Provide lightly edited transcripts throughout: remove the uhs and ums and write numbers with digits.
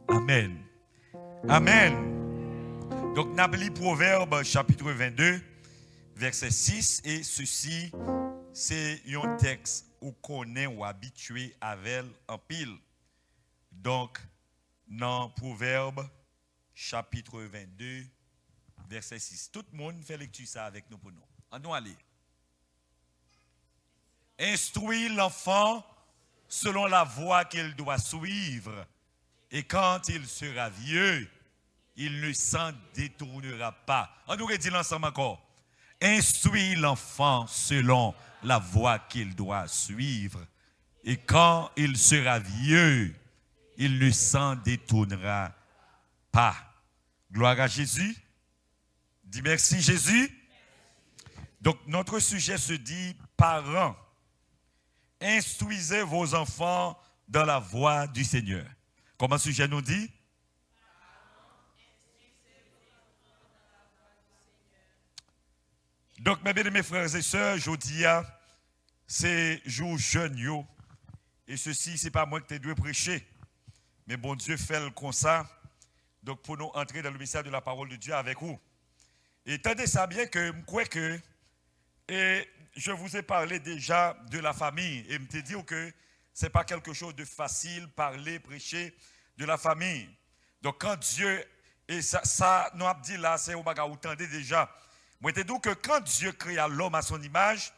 Amen. Amen. Donc, nous avons lu Proverbe chapitre 22, verset 6, et ceci, c'est un texte où qu'on est ou habitué avec en pile. Donc, dans Proverbe chapitre 22, verset 6. Tout le monde fait lecture ça avec nous pour nous. On nous aller. Instruis l'enfant selon la voie qu'il doit suivre, et quand il sera vieux, il ne s'en détournera pas. On nous redit l'ensemble encore. Instruis l'enfant selon la voie qu'il doit suivre, et quand il sera vieux, il ne s'en détournera pas. Gloire à Jésus. Dis merci Jésus. Donc notre sujet se dit parents. Instruisez vos enfants dans la voie du Seigneur. Comment le sujet nous dit? Donc, mes bien-aimés frères et sœurs, je dis, c'est jour jeune, yo. Et ceci, ce n'est pas moi qui t'ai dû prêcher. Mais bon Dieu fait le comme ça. Donc, pour nous entrer dans le mystère de la parole de Dieu avec vous. Et tenez ça bien que, je crois que, et je vous ai parlé déjà de la famille. Et je me dit que ce n'est pas quelque chose de facile, parler, prêcher de la famille. Donc, quand Dieu, et ça nous a dit là, c'est au bagage, vous entendez déjà. Moi, je te dis que quand Dieu créa l'homme à son image,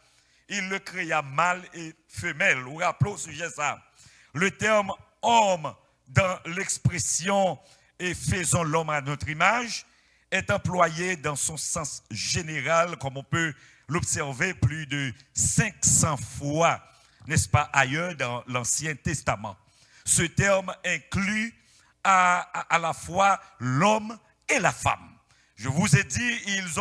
il le créa mâle et femelle. Vous rappelez au sujet ça. Le terme homme dans l'expression et faisons l'homme à notre image est employé dans son sens général, comme on peut l'observer plus de 500 fois, n'est-ce pas, ailleurs dans l'Ancien Testament. Ce terme inclut à la fois l'homme et la femme. Je vous ai dit, ils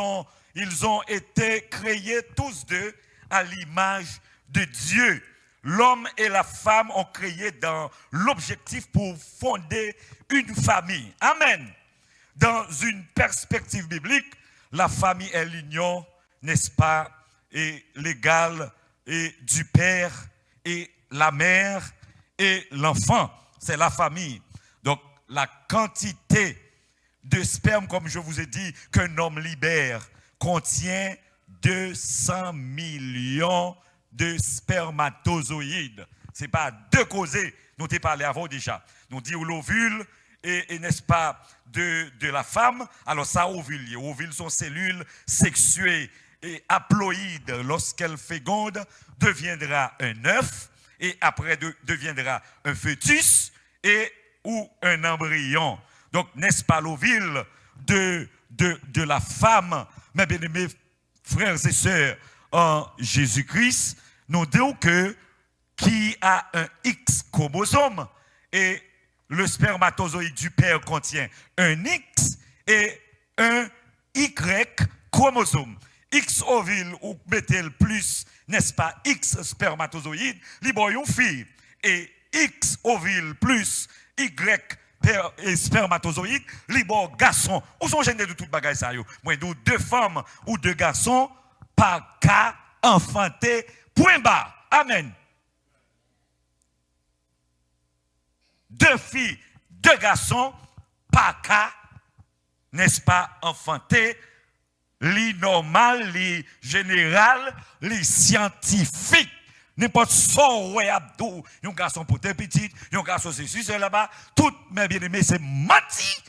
ont été créés tous deux à l'image de Dieu. L'homme et la femme ont créé dans l'objectif pour fonder une famille. Amen. Dans une perspective biblique, la famille est l'union, n'est-ce pas, et légale et du père et la mère et l'enfant. C'est la famille. Donc, la quantité de sperme, comme je vous ai dit, qu'un homme libère, contient 200 millions de spermatozoïdes. Ce n'est pas deux causés, nous t'ai parlé avant déjà. Nous disons l'ovule, et n'est-ce pas, de la femme. Alors ça, ovule. Les ovules sont cellules sexuées et haploïdes. Lorsqu'elle féconde, deviendra un œuf, et après deviendra un fœtus, ou un embryon. Donc, n'est-ce pas l'ovule de la femme, mes bien-aimés frères et sœurs en Jésus-Christ, nous disons que qui a un X chromosome et le spermatozoïde du père contient un X et un Y chromosome. X ovule ou mettez le plus, n'est-ce pas, X spermatozoïde, libre une fille. Et X ovule plus Y et spermatozoïde, libre garçon. Où sont gênés de toute bagaille ça yo? Moi, deux femmes ou deux garçons, par cas enfanté, point barre. Amen. Deux filles, deux garçons, par cas, n'est-ce pas, enfanté, li normal, li général, li scientifique. N'importe son ouais abdou, un garçon pour tes petites, un garçon c'est là-bas, tout mes bien-aimés c'est menti,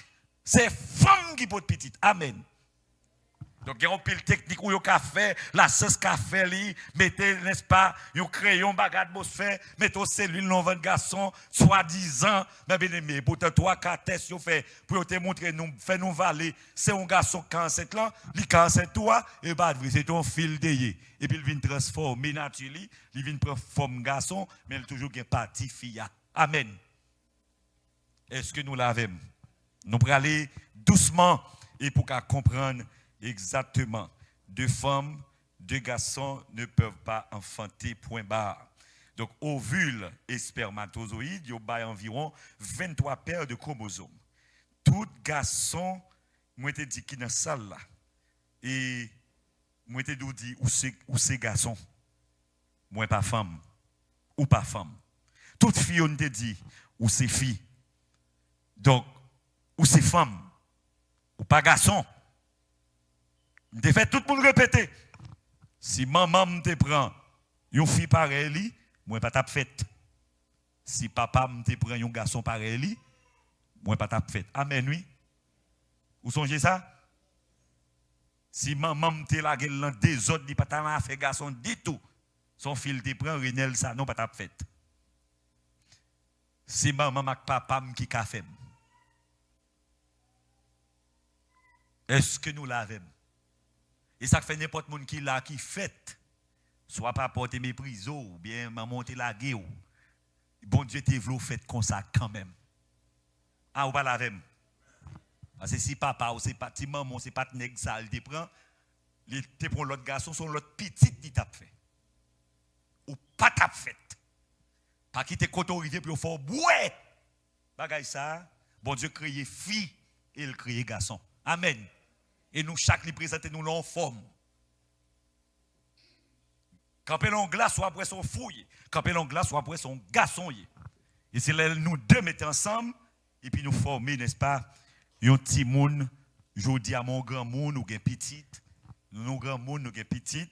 c'est femme qui pour petite. Amen. Donc il y a un pile technique où il y a fait, la sauce café li, mettez n'est-ce pas, un crayon bagarre atmosphère, mettez cellule non van garçon, soi-disant, mes bien-aimés, pour toi 4 tests yo fait pour te montrer nous faire nous valer, c'est un garçon 47 là, li 47 toi et bah c'est ton fil déyé. Et puis il vient transformer naturellement, il vient prendre forme garçon, mais il toujours une partie fille. Amen. Est-ce que nous l'avons? Nous allons aller doucement et pour qu'à comprendre exactement. Deux femmes, deux garçons ne peuvent pas enfanter, point barre. Donc, ovule et spermatozoïdes, il y a environ 23 paires de chromosomes. Tout garçon, moi, je dit qui dans la salle là. Et moi, je dit où c'est garçon. Moi, pas femme. Ou pas femme. Toute fille, on te dit où c'est fille. Donc, ou c'est femme, ou pas garçon. Je fait tout le monde répéter. Si maman te prend une fille pareille, moi pas t'a fait. Si papa te prend un garçon pareil, moi pas t'a fait. Amen, oui. Vous songez ça? Si maman te la gueule des autres, il pas t'a fait garçon du tout. Son fils te prend Renel ça, non pas t'a fait. Si maman ak papa qui ka fait. Est-ce que nous l'avons? Et ça fait n'importe monde qui là qui fait, soit pas porter mépris ou bien maman te la gueule. Bon Dieu te vlo fait comme ça quand même. Ah ou pas l'avem? Parce que si papa ou c'est pas si maman c'est pas nèg ça il te prend, il te prend l'autre garçon son l'autre petit qui t'a fait. Ou pas t'a fait. Pas qui te autorité pour faire boué. Bagay ça, bon Dieu créé fille et il créé garçon. Amen. Et nous, chaque lui présente nous en forme. Quand on glace, soit après son fouille. Quand on glace, soit après son garçon. Et c'est là nous deux mettons ensemble, et puis nous former, n'est-ce pas, un petit monde, je dis à mon grand monde, ou un petit, nous grand monde, nous un petit.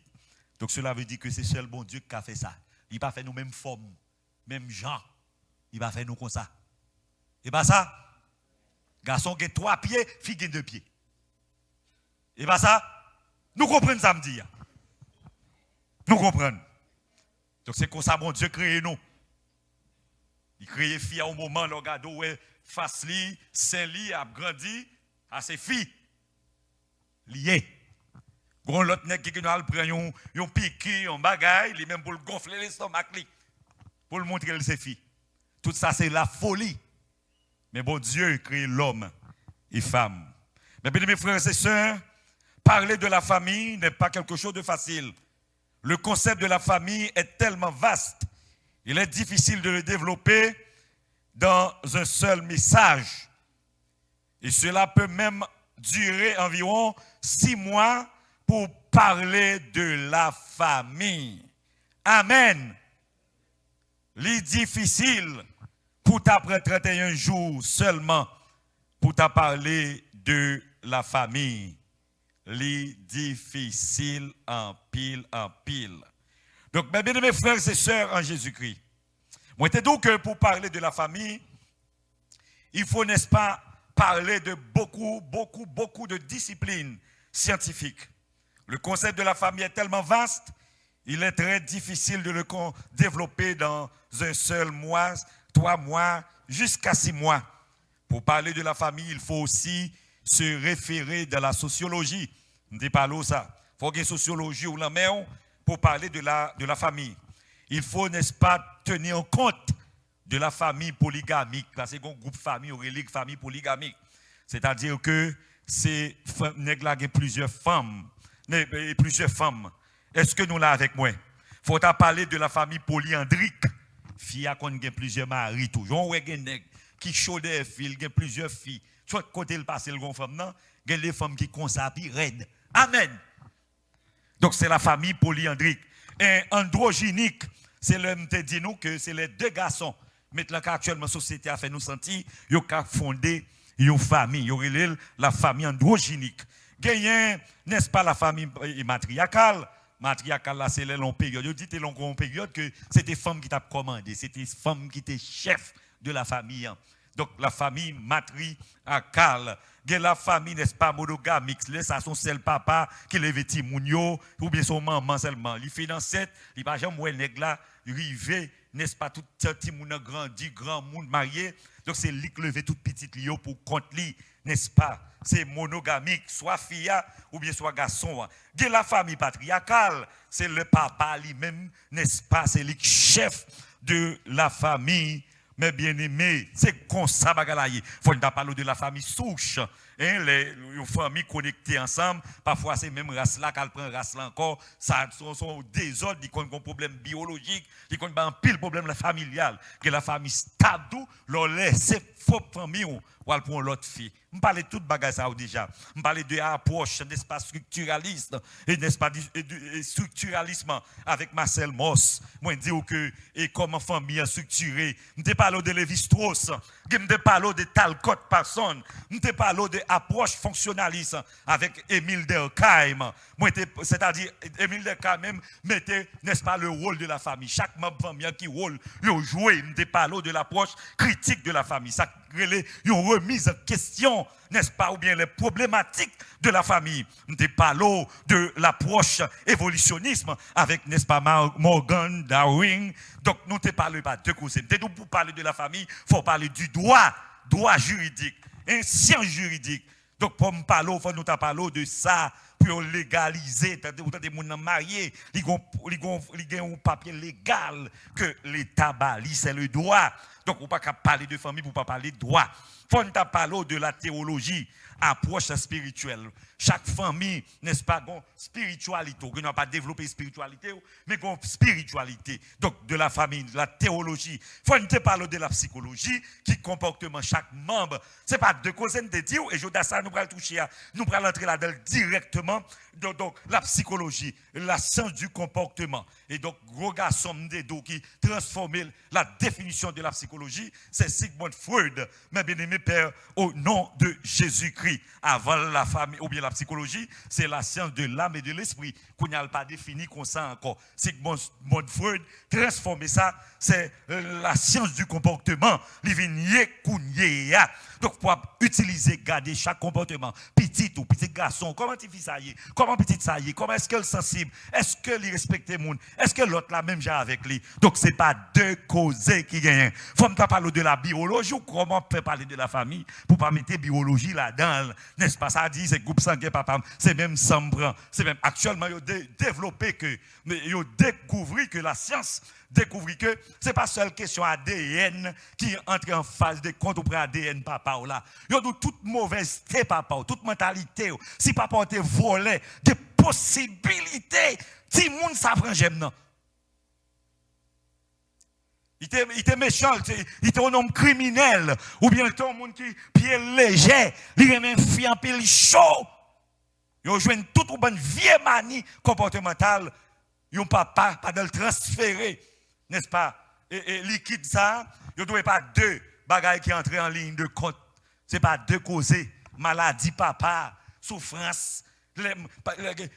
Donc cela veut dire que c'est seul bon Dieu qui a fait ça. Il n'a pas fait nous mêmes formes, même gens. Il va faire nous comme ça. Et pas ça. Garçon qui a 3 pieds, fille qui a 2 pieds. Et pas ça. Nous comprenons ça me dit. Nous comprenons. Donc c'est comme ça bon Dieu crée nous. Il crée fille au moment où regarde où face li, saint li a grandi à ses filles. Lié. Gon l'autre nèg qui nous al prend yon piqui, un bagaille, li même pour le gonfler l'estomac li. Pour le montrer ses filles. Tout ça c'est la folie. Mais bon Dieu crée l'homme et femme. Mais bien mes frères et sœurs, parler de la famille n'est pas quelque chose de facile. Le concept de la famille est tellement vaste. Il est difficile de le développer dans un seul message. Et cela peut même durer environ 6 mois pour parler de la famille. Amen. C'est difficile pour t'apprendre 31 jours seulement pour t'en parler de la famille. Les difficiles en pile. Donc, mes frères et sœurs en Jésus-Christ, moi, je dis que pour parler de la famille, il faut, n'est-ce pas, parler de beaucoup de disciplines scientifiques. Le concept de la famille est tellement vaste, il est très difficile de le développer dans un seul mois, 3 mois, jusqu'à 6 mois. Pour parler de la famille, il faut aussi se référer de la sociologie. On dit pas ça. Il faut qu'il y ait une sociologie ou la main pour parler de la famille. Il faut, n'est-ce pas, tenir compte de la famille polygamique. Parce que un groupe famille ou relique famille polygamique. C'est-à-dire que c'est plusieurs femmes. Est-ce que nous là avec moi? Il faut parler de la famille polyandrique. Fille a plusieurs maris toujours. Qui chaud des filles, il y a plusieurs filles. Soit côté le passé le femme non, il y a les femmes qui consacrent raide. Amen. Donc c'est la famille polyandrique. Et androgynique, c'est le te dit nous que c'est les 2 garçons. Maintenant qu'actuellement la société a fait nous sentir, ils ont fondé une famille, ils ont la famille androgynique. Gagnent, n'est-ce pas la famille matriarcale? Matriarcale là c'est les longues périodes. Ils disent longue période que c'était femmes qui t'a commandé, c'était femmes qui étaient chef de la famille. Donc la famille matriarcale, la famille n'est-ce pas monogamique, ça son seul papa qui lève petit mounio ou bien son maman seulement. Il fait dans 7, il va jamais ouais nèg là rivé, n'est-ce pas tout petit moun grandi, grand monde marié. Donc c'est lui qui lève toute petite lio pour compte lui, n'est-ce pas? C'est monogamique, soit fille ou bien soit garçon. La famille patriarcale, c'est le papa lui-même, n'est-ce pas? C'est lui chef de la famille. Mais bien aimé, c'est comme ça bagalaye. Faut pas parler de la famille souche, les familles connectées ensemble. Parfois c'est même race là qu'elle prend race là encore. Ça sont désordres, ils ont un problème biologique, ils ont un pile problème familial. Que la famille stable, leur laisse faux famille ou elle prend l'autre fille. On parle de tout bagage ça déjà. On parle de approche, n'est-ce pas, structuraliste, et n'est-ce pas, de structuralisme avec Marcel Moss. Moi, je dis que, et comment famille structurée. Je te parle de Lévi-Strauss, je te parle de Talcott Parsons, je te parle de approche fonctionnaliste avec Émile Durkheim. C'est-à-dire, Émile Durkheim même mettait, n'est-ce pas, le rôle de la famille. Chaque membre de la famille qui rôle, il joué. Je te parle de l'approche critique de la famille. Ça une remise en question, n'est-ce pas, ou bien les problématiques de la famille. Nous parlons de l'approche évolutionnisme avec, n'est-ce pas, Morgan, Darwin. Donc, nous ne parlons pas de causes. Pour parler de la famille, il faut parler du droit juridique, une science juridique. Donc, pour nous parler, il faut nous parler de ça pour légaliser. Vous des gens mariés, ils ont un papier légal que l'État bali, c'est le droit. Donc, on ne peut pas parler de famille pour ne pas parler de droit. Il faut nous parler de la théologie, approche spirituelle. Chaque famille, n'est-ce pas, une spiritualité. On n'a pas développé spiritualité, mais une spiritualité. Donc, de la famille, de la théologie. Il faut nous parler de la psychologie, qui comportement chaque membre. Ce n'est pas deux causes de dire, et je dis ça, nous allons toucher, nous allons entrer là-dedans directement. Donc, la psychologie, la science du comportement. Et donc, gros garçon qui transforme la définition de la psychologie, c'est Sigmund Freud, mes bien-aimés pères, au nom de Jésus-Christ. Avant la famille, ou bien la psychologie, c'est la science de l'âme et de l'esprit, qu'on n'a pas défini comme ça encore. Sigmund Freud, transformer ça, c'est la science du comportement. Donc, pour utiliser, garder chaque comportement, petit ou petit garçon, comment tu fais ça y est? Comment petit ça y est? Comment est-ce qu'elle est sensible? Est-ce qu'elle respecte le monde? Est-ce que l'autre la même genre avec lui? Donc, ce n'est pas deux causes qui gagnent. Il faut parler de la biologie ou comment on peut parler de la famille pour ne pas mettre la biologie là-dedans. N'est-ce pas? Ça dit, c'est groupe sanguin, papa. C'est même Sambran. C'est même actuellement, ils ont développé que, ils ont découvert que la science découvrir que ce n'est pas seule question ADN qui entre en phase de compte auprès ADN papa ou là. Il y a toute mauvaise papa, toute mentalité. Si papa te volé, des possibilités, si moun ça prend j'aime non. Il était méchant, il était un homme criminel, ou bien il était un monde qui pied léger, il est même fille en pile chaud. Il a joué toute une bonne vieille manie comportementale, il n'a pas de le transférer. N'est-ce pas? Et liquide ça, il ne doit pas deux bagailles qui entrent en ligne de compte. Ce n'est pas deux causes. Maladie, papa, souffrance,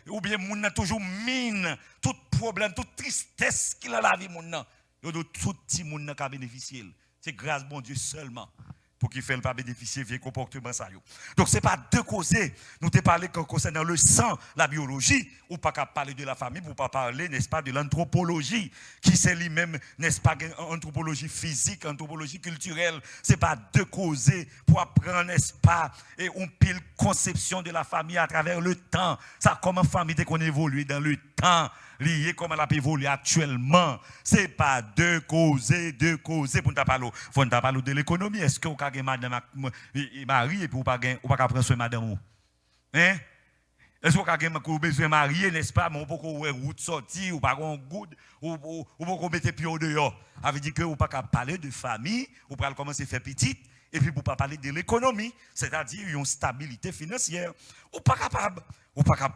ou bien moun nan toujours mine, tout problème, toute tristesse qu'il a la vie moun nan. Il doit tout petit moun nan ka bénéficier. C'est grâce bon Dieu seulement pour qu'il ne fasse pas bénéficier de comportement ça. Donc ce n'est pas deux causes. Nous te parlé concernant le sang, la biologie, ou pas qu'à parler de la famille, pour pas parler, n'est-ce pas, de l'anthropologie, qui c'est lui-même, n'est-ce pas, anthropologie physique, anthropologie culturelle. Ce n'est pas deux causes pour apprendre, n'est-ce pas, et on pile conception de la famille à travers le temps. Ça, comment famille dès qu'on évolue dans le temps, lié comme elle a évolué actuellement. Ce n'est pas deux causes pour nous parler. Il faut nous parler de l'économie. Est-ce que vous avez madame mariée et puis vous n'avez pas prendre soin de madame? Hein? Est-ce que vous avez besoin de marier, n'est-ce pas? Mais vous n'avez pas route sortie, ou pas de good, ou pas mettre pied dehors. Ça veut dire que vous n'avez pas parler de famille, vous pouvez commencer à faire petite. Et puis, pour ne pas parler de l'économie, c'est-à-dire une stabilité financière. Ou pas capable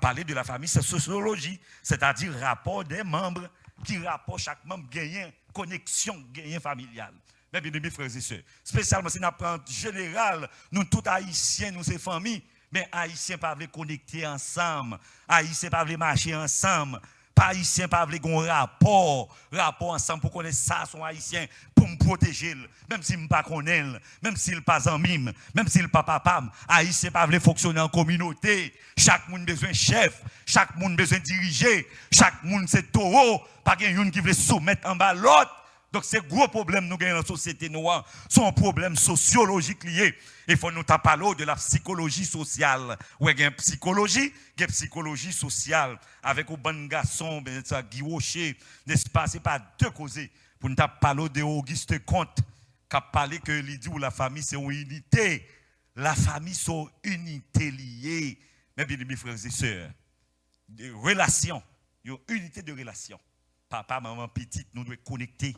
parler de la famille, c'est sociologie, c'est-à-dire rapport des membres, qui rapport chaque membre gagnant, connexion gagnant familiale. Mais bien, mes frères et sœurs, spécialement si nous apprenons en général, nous tous haïtiens, nous ces familles, mais haïtiens ne peuvent pas connecter ensemble, haïtiens ne peuvent pas marcher ensemble. Pas haïtien, pas veut un rapport ensemble pour connaître ça, son haïtien, pour me protéger, même s'il ne pas connaît, même s'il pas en mime, même s'il pas papa, haïtien pas veut fonctionner en communauté. Chaque monde besoin de chef, chaque monde besoin de diriger, chaque monde c'est taureau, pas quelqu'un qui veut soumettre en bas l'autre. Donc, ces gros problèmes nous gagnons dans la société noire sont un problème sociologique lié. Il faut nous parler de la psychologie sociale. Oui, il y a une psychologie sociale. Avec un bon garçon, Guy Rocher, n'est-ce pas? Ce n'est pas deux causes. Pour nous parler de Auguste Comte, qui a parlé que l'idée où la famille, c'est une unité. La famille, c'est une unité liée. Mais bien, mes frères et sœurs, des relations, une unité de relations. Papa, maman, petite, nous devons connecter.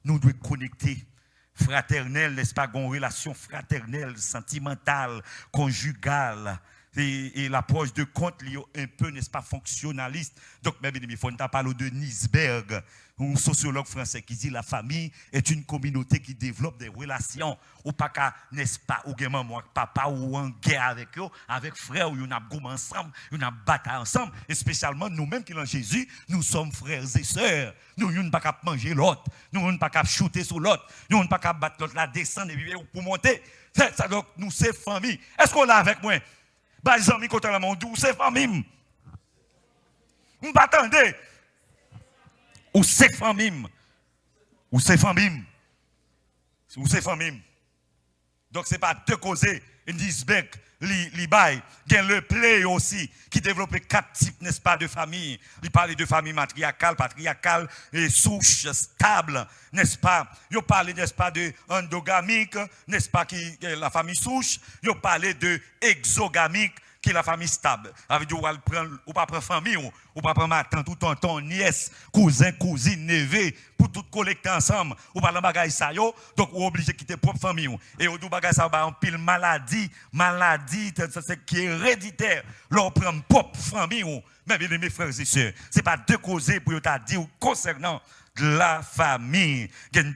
Nous devons connecter. fraternelle, n'est-ce pas, une relation fraternelle, sentimentale, conjugale. Et l'approche de compte liée un peu, n'est-ce pas, fonctionnaliste. Donc, mes amis, il faut nous parler de Nisberg, un sociologue français qui dit la famille est une communauté qui développe des relations. Ou pas qu'à, n'est-ce pas, ou bien maman, papa, ou en guerre avec eux, avec frères, ou on a goût ensemble, on a bataille ensemble. Et spécialement, nous-mêmes qui sommes Jésus, nous sommes frères et sœurs. Nous n'avons pas qu'à manger l'autre, nous n'avons pas qu'à shooter sur l'autre, nous n'avons pas qu'à battre l'autre, la descendre et puis pour monter. Ça, donc, nous, c'est famille. Est-ce qu'on l'a avec moi? Bah, les amis, quand on a mon doux, c'est famille. On ne attendez. Ou c'est famille. Ou c'est famille. Ou c'est famille. Donc, ce n'est pas deux causes. Ils disent, li bail, il y a le play aussi, qui développe 4 types, n'est-ce pas, de famille. Il parle de famille matriarcale, patriarcale, et souche, stable, n'est-ce pas. Il parle, n'est-ce pas, de endogamique, n'est-ce pas, qui est la famille souche. Il parle de exogamique, qui est la famille stable. Avec du ou pas prendre famille, ou pas prendre ma tante, ou tonton, nièce, cousin, cousine, neveu, pour tout collecter ensemble. Ou pas le bagage ça yo, donc ou obligé de quitter propre famille. Et ou du bagage ça ba en pile maladie, c'est qui est héréditaire. Leur prend propre famille. Mais bien mes frères et sœurs, c'est pas deux causes pour t'a dire concernant la famille.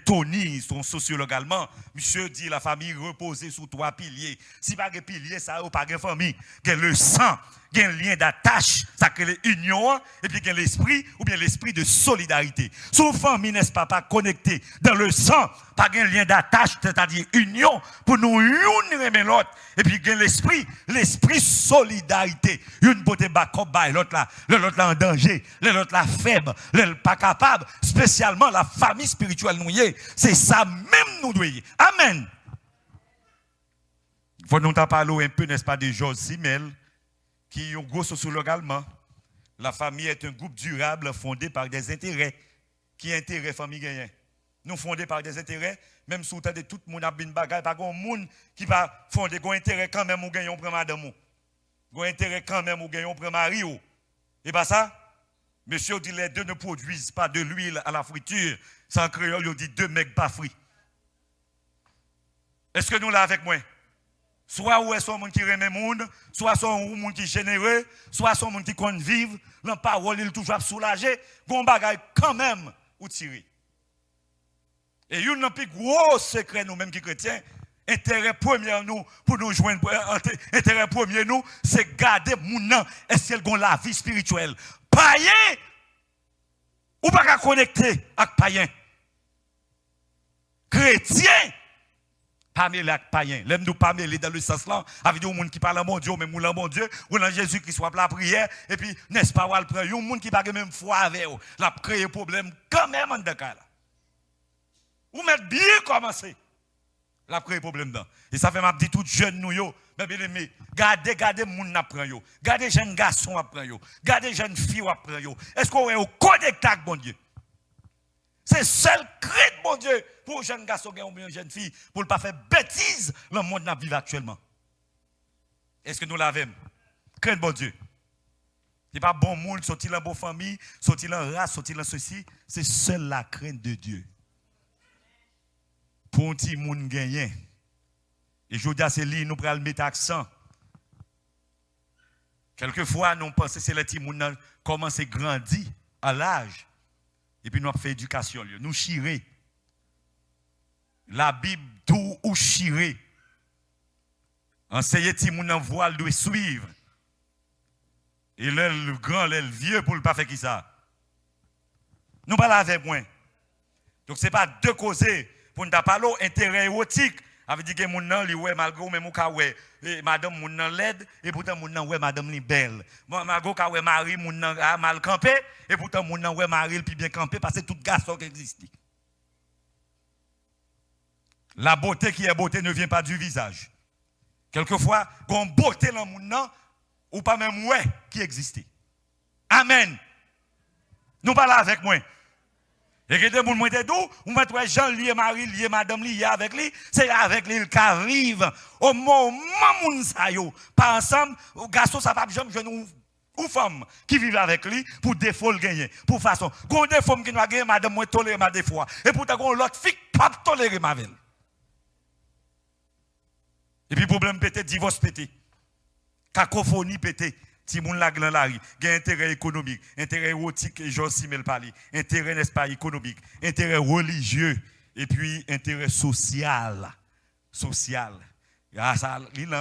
Tony, son sociologue allemand, monsieur dit la famille reposée sur 3 piliers. Si pas de piliers, ça ou pas de famille. Le sang, il y a un lien d'attache, ça crée l'union, et puis il y a l'esprit, ou bien l'esprit de solidarité. Si une famille n'est pas connectée dans le sang, pas un lien d'attache, c'est-à-dire union, pour nous unir l'autre. Et puis il y a l'esprit solidarité. Une beauté backup, l'autre là en danger, l'autre là faible, l'autre pas capable, spécialement la famille spirituelle nous y est. C'est ça même nous doyons. Amen. Il faut nous parler un peu, n'est-ce pas, de Georges Simmel, qui est un gros sociologue allemand. La famille est un groupe durable fondé par des intérêts. Qui intérêt famille gagnent? Nous fondés par des intérêts, même si de tout le monde a bien bagaille, pas un monde qui va fonder un intérêt quand même ou gagner pour madame. Un intérêt quand même ou gagner pour mari. Et pas ça? Monsieur dit les deux ne produisent pas de l'huile à la friture. Sans créole, il dit 2 mecs pas frits. Est-ce que nous là avec moi? Soit ou est-ce un monde qui remet le monde, soit son monde qui est généreux, soit son monde qui compte vivre, la parole il toujours soulagé, gon bagaille quand même ou tirer. Et une des plus gros secrets nous mêmes qui chrétiens, intérêt premier nous pour nous joindre intérêt premier nous c'est garder moun est-ce qu'elle gon la vie spirituelle. Païen ou pas connecter avec païen. Chrétien pas mêlé avec païen. L'aime nous pas mêlé dans le sens là avec des gens qui parlent mon Dieu mais moulin mon Dieu ou dans Jésus qui soit la prière et puis n'est-ce pas ou prend un monde qui pas même foi avec eux. L'a créer problème quand même en cas là. Ou mettre bien commencer. L'a créer problème là. Et ça fait m'a dit tout jeune nous yo, mais bien aimé, gardez moun n'apprend yo. Gardez jeunes garçons apprend yo. Gardez jeunes filles apprend yo. Est-ce qu'on est au connecté avec bon Dieu? C'est seul crainte, mon Dieu, pour un jeune garçon ou une jeune fille, pour ne pas faire bêtise dans le monde où nous vivons actuellement. Est-ce que nous l'avons? Crainte, bon Dieu. Ce n'est pas bon monde, sortir dans bonne famille, sortir dans race, sortir dans ceci. C'est seule la crainte de Dieu. Pour un petit monde gagné. Et je dis à Céline, nous prenons le mettre accent. Quelquefois, nous pensons que c'est le petit monde qui commence à grandir à l'âge. Et puis nous avons fait éducation. Nous chirer. La Bible tout ou chirer. Enseigner petit moun en voile doit suivre. Et le grand, le vieux pour ne pas faire qui ça. Nous parlons avec moi. Donc ce n'est pas deux causes pour ne pas parler intérêt érotique. Avec dit que moun nan li ouais malgré ou même ou ka ouais madame moun nan laide et pourtant moun nan ouais madame li belle. Malgré ka ouais mari moun nan a mal campé et pourtant moun nan ouais mari puis bien campé parce que tout garçon qui existe. La beauté qui est beauté ne vient pas du visage. Quelquefois, gon beauté dans moun nan ou pas même ouais qui existe. Amen. Nous parlons avec moi. Et que des gens qui sont ou mettre Jean lié Marie lié madame lié avec lui, c'est avec lui qui arrive au moment où ça yo pas ensemble, garçon ça pas jamais jeune ou femme qui vivent avec lui pour défaut le gagner. Pour façon, quand des femmes qui nous gagner madame moi tolérer ma des fois et pourtant l'autre fille pas tolérer ma ville. Et puis problème pété, divorce pété. Cacophonie pété. Si moun la glan la ri, gen intérêt économique, intérêt érotique, et Jean Simel parli, intérêt n'est-ce pas économique, intérêt religieux, et puis intérêt social. Social. Ça, l'île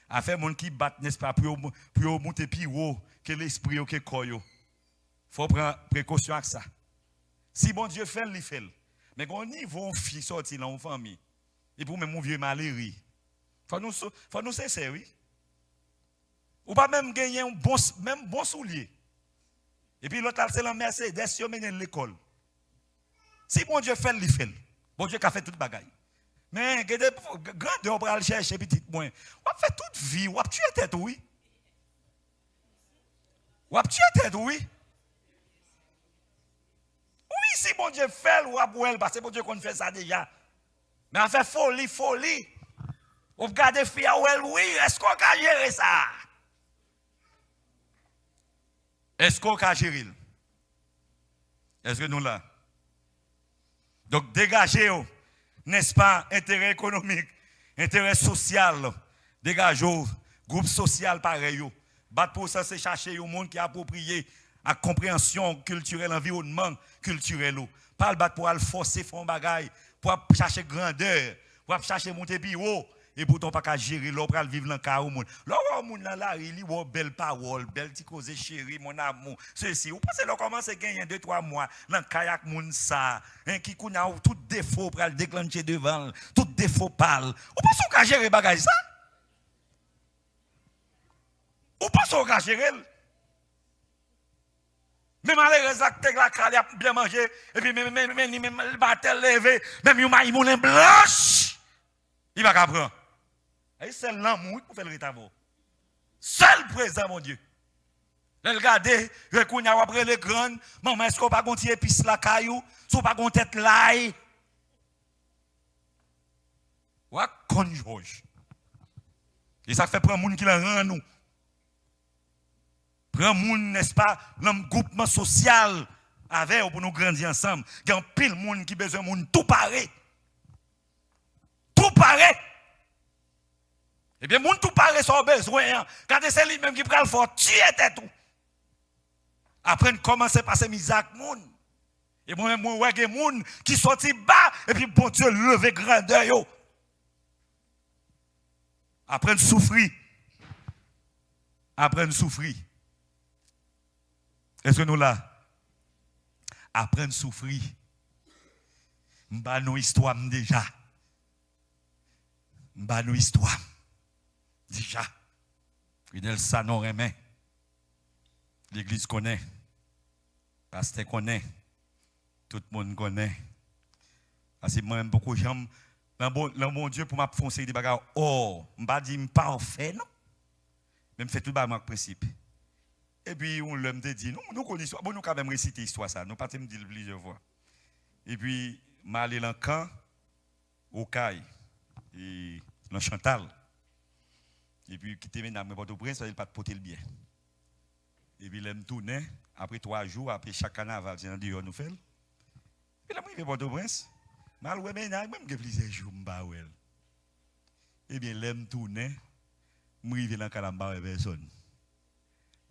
a fait moun qui bat, n'est-ce pas, pour monter plus haut que l'esprit ou que le corps. Il faut prendre précaution avec ça. Si bon Dieu fait, il fait. Mais quand on y va, on fit sortir dans une famille. Et pour même mon vieux malheureux. Faut nous sincères, oui. Ou pas même gagner un bon soulier. Et puis l'autre, c'est la Mercedes, il mène l'école. Si bon Dieu fait, il fait. Bon Dieu qui a fait toute bagaille. Mais grandeur pour aller chercher petit moins. On a fait toute vie, on a tué tête, oui. On a tué tête, oui. Oui, si bon Dieu fait, ou a pour elle, parce que bon Dieu qu'on fait ça déjà. Mais on fait folie. On regarde les filles, oui, est-ce qu'on a géré ça? Est-ce qu'on a géré? Est-ce que nous là? Donc dégagez, n'est-ce pas, intérêt économique, intérêt social, dégagez, groupe social pareil. Battre pour ça, c'est chercher un monde qui est approprié à compréhension culturelle, environnement culturel. Pas le battre pour aller forcer, faire un bagage, pour chercher grandeur, pour chercher monter plus haut. Et pourtant, pas qu'à gérer, l'on va vivre dans le cas où monde. L'on monde dans la rue, il a belle parole, belle petite cause chérie, mon amour. Ceci, vous pensez qu'on commence à gagner 2-3 mois dans le kayak moun ça, qui a tout défaut pour le déclencher devant, tout défaut parle. Vous pensez qu'on a gérer bagage ça? Vous pensez qu'on a gérer? Même malheureusement, la crâne a bien mangé, et puis même le batel levé, même il moulin blanche, il va comprendre. Et c'est l'amour pour faire le retard. Seul présent, mon Dieu. Regardez, reconnaissez après les grandes, maman, est-ce qu'on pas gontier épice la caillou, si on pas gon tête l'ail. Wa conjoge. Et ça fait prendre monde qui la rend nous. Prend monde, n'est-ce pas, dans le groupement social avec pour nous grandir ensemble. Il y a un pile monde qui besoin de monde tout pareil. Tout pareil. Eh bien, moun tout parle son besoin. Quand c'est lui-même qui prend le fort, tu étais tout. Après, on commence à passer misak moun. Et moi-même, moi, ouais, des moun qui sorti bas, et puis, bon Dieu, lever grandeur, yo. Après, on souffrir. Après, on souffrir. Est-ce que nous là? Après, on souffrir. M'ba nos histoires déjà. M'ba nos histoires. Déjà, Fidel Sanon remet. L'église connaît. Pasteur connaît. Tout le monde connaît. Parce que moi, beaucoup de gens, mon Dieu, pour m'affoncer des bagages, oh, je ne pas dire parfait, non? Même fait tout le principe. Et puis, on l'a dit, nous connaissons l'histoire. Bon, nous quand même réciter l'histoire, ça. Nous pas me dire plusieurs fois. Et puis, je suis allé dans le camp, au Caille, et dans Chantal. Et puis, qui était dans Port-au-Prince, il n'a pas porté le bien. Et puis, il me tourné, après 3 jours, après chaque carnaval, c'est dans Dieu nous fait. Et là, je suis Port-au-Prince. Je suis même plusieurs jours, et bien, il me tourné, je suis arrivé dans le carnaval, personne.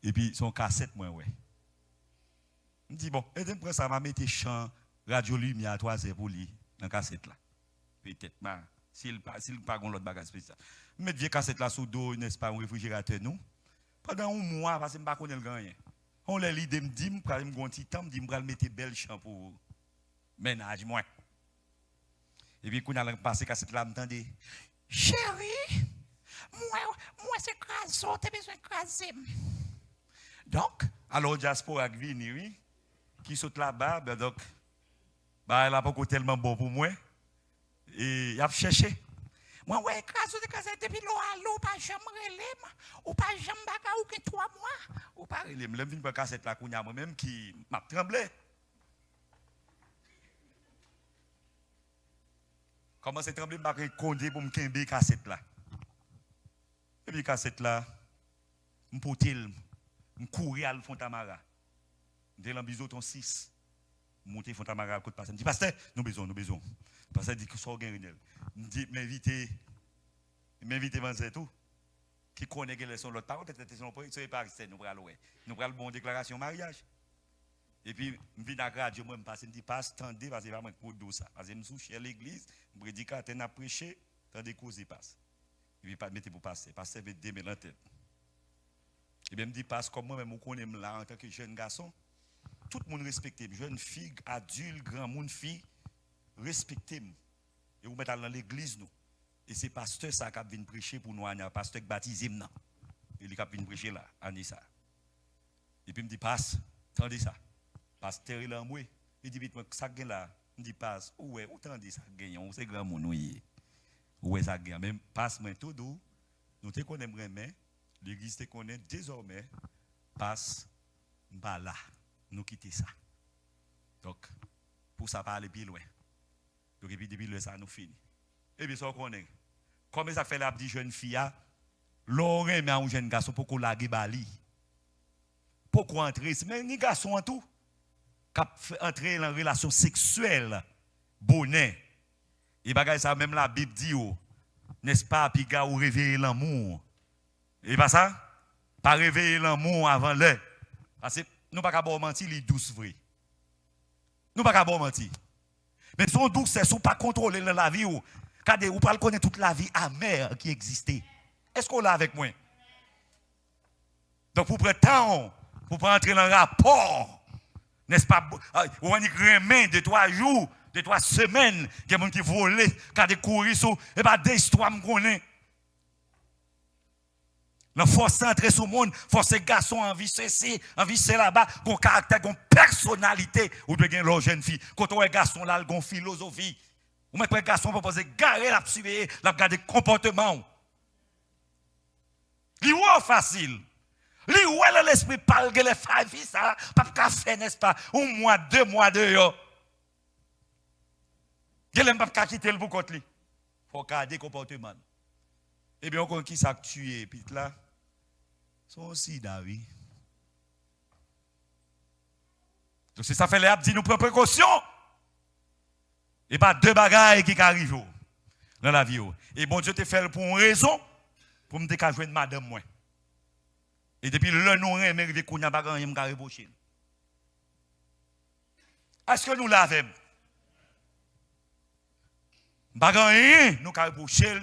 Et puis, son cassette, moi, ouais. Je me dis, bon, et après ça, je vais mettre chant, radio lumière à 3 heures pour lui, dans la cassette là. Peut-être, s'il n'a pas l'autre bagage spécial. Je mets vieux cassette là sous dos, n'est-ce pas, un réfrigérateur, nous. Pendant un mois, parce que je ne connais pas rien. On l'a l'idée, me dit, je vais me petit temps, je vais mettre belle chant pour ménage, moi. Et puis, quand on a passé cassette là, je me dis, chérie, moi c'est crason, tu as besoin de craser. Donc, alors, Diaspora qui vient, oui, qui saute là-bas, ben donc, bah, elle n'a pas tellement bon pour moi. Et il a cherché. Moi, ouais, crason de cassette, depuis l'eau, pas jamais relève, ou pas jamais baga, ou que 3 mois, ou pas relève. Je viens de cassette là, moi-même qui m'a tremblé. Comment c'est tremblé, je vais condé pour me kembe cassette là. Et puis, cassette là, je me courir à Fontamara. Je suis dans Bizoton 6. Je monte à Fontamara à côté de pasteur. Je dis, pasteur, nous besoin. Pasteur dit que ça gagne. Je dis, m'inviter m'invite à tout. Qui connaît quelles sont l'autre parole, peut-être c'est pas nous prenons le bon déclaration mariage. Et puis, je viens à la radio, je me passe, je me dis, passe, tendez, parce que je vais pour ça. Parce que je suis chez l'église, je me dis, quand tu as prêché, tendez, causer passe. Et puis, pas de mettre pour passer, passer avec des mêmes en tête. Et bien, je me dis, passe comme moi-même, je connais là en tant que jeune garçon. Tout le monde respecte, jeune fille, adulte, grand monde, fille, respectez. Et vous mettez dans l'église, nous. Et c'est pasteur ça qui vient prêcher pour nous, pasteur qui baptisé maintenant. Et il vient prêcher là, année ça. Et puis il me dit, passe, tendez ça. Pasteur il a moi. Il dit, vite, ça gagne là. Il me dit, passe, ouais, où tendez ça gagne, on sait grand monde, oui. Où est ça gagne, même passe, moi tout doux. Nous te connaissons vraiment, l'église te connaît désormais, passe, bah là, nous quitter ça. Donc, pour ça, pas aller plus loin. Donc, et puis depuis là, ça nous finit. Et bien, ça, on connaît. Comme ça fait la petite jeune fille, l'oreille, mais un jeune garçon, pour qu'on lague bali. Pour qu'on entre, mais ni garçon en tout, qui entrer dans une relation sexuelle, bonnet. Et bagay ça, même la Bible dit, n'est-ce pas, puis gars, ou réveiller l'amour. Et pas ça? Pas réveiller l'amour avant l'heure. Parce que nous ne pouvons pas mentir, les douces vraies. Nous ne pouvons pas mentir. Mais son douce, c'est pas contrôler dans la vie. Car vous pouvez connaître toute la vie amère qui existait. Est-ce qu'on l'a avec moi? Donc, vous prenez temps pour entrer dans le rapport. N'est-ce pas? Vous avez une de 3 jours, de 3 semaines, il y a des gens qui volent, qui ont des courir sur, et bien des histoires me connaissent. La force entrer sur le monde, force garçon envie ceci, envie c'est là-bas, qu'on caractère, qu'on personnalité, ou de gagner leur jeune fille. Quand on est garçon là, qu'on philosophie. Ou mettez un garçon pour poser garer la surveiller, la garder comportement. Li ou facile. Li ou l'esprit parle que les filles ça, pas café n'est-ce pas? 1 mois, 2 mois de yo. Il n'aime pas quitter le boucot li. Faut garder comportement. Et bien on qui ça tué puis là sont aussi David. Donc c'est ça fait les abdi nous prend précaution. Et pas 2 bagailles qui arrivent dans la vie. Et bon Dieu te fait pour une raison pour me joindre madame moi. Et depuis le nom est arrivé qu'on a pas rien me reprocher. Est-ce que nous l'avons? Pas rien, nous reprocher,